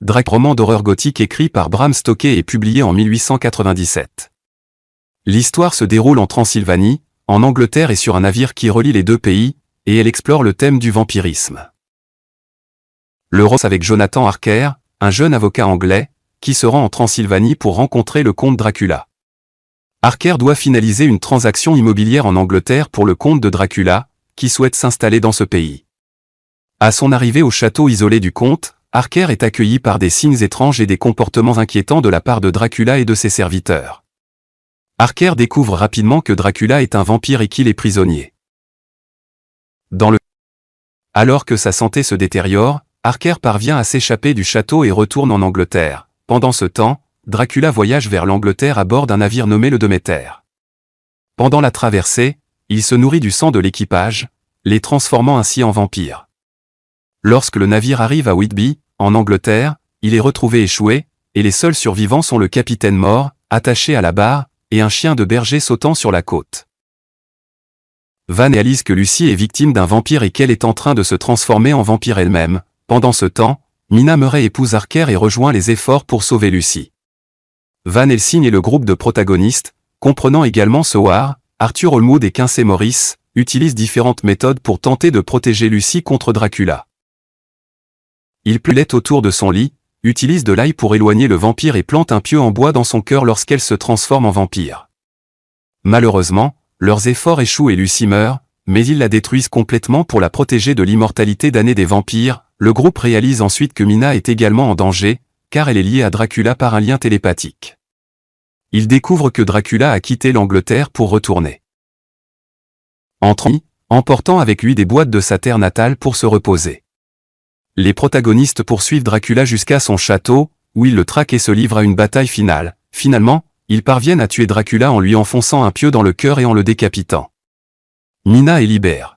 Roman d'horreur gothique écrit par Bram Stoker et publié en 1897. L'histoire se déroule en Transylvanie, en Angleterre et sur un navire qui relie les deux pays, et elle explore le thème du vampirisme. Le roman avec Jonathan Harker, un jeune avocat anglais, qui se rend en Transylvanie pour rencontrer le comte Dracula. Harker doit finaliser une transaction immobilière en Angleterre pour le comte de Dracula, qui souhaite s'installer dans ce pays. À son arrivée au château isolé du comte, Harker est accueilli par des signes étranges et des comportements inquiétants de la part de Dracula et de ses serviteurs. Harker découvre rapidement que Dracula est un vampire et qu'il est prisonnier. Alors que sa santé se détériore, Harker parvient à s'échapper du château et retourne en Angleterre. Pendant ce temps, Dracula voyage vers l'Angleterre à bord d'un navire nommé le Demeter. Pendant la traversée, il se nourrit du sang de l'équipage, les transformant ainsi en vampires. Lorsque le navire arrive à Whitby, en Angleterre, il est retrouvé échoué, et les seuls survivants sont le capitaine mort, attaché à la barre, et un chien de berger sautant sur la côte. Van réalise que Lucy est victime d'un vampire et qu'elle est en train de se transformer en vampire elle-même. Pendant ce temps, Mina Murray épouse Harker et rejoint les efforts pour sauver Lucy. Van Helsing et le groupe de protagonistes, comprenant également Sawar, Arthur Holmwood et Quincy Morris, utilisent différentes méthodes pour tenter de protéger Lucy contre Dracula. Ils plaitent autour de son lit, utilisent de l'ail pour éloigner le vampire et plantent un pieu en bois dans son cœur lorsqu'elle se transforme en vampire. Malheureusement, leurs efforts échouent et Lucy meurt, mais ils la détruisent complètement pour la protéger de l'immortalité damnée des vampires. Le groupe réalise ensuite que Mina est également en danger, car elle est liée à Dracula par un lien télépathique. Ils découvrent que Dracula a quitté l'Angleterre pour retourner emportant avec lui des boîtes de sa terre natale pour se reposer. Les protagonistes poursuivent Dracula jusqu'à son château, où ils le traquent et se livrent à une bataille finale. Finalement, ils parviennent à tuer Dracula en lui enfonçant un pieu dans le cœur et en le décapitant. Mina est libère.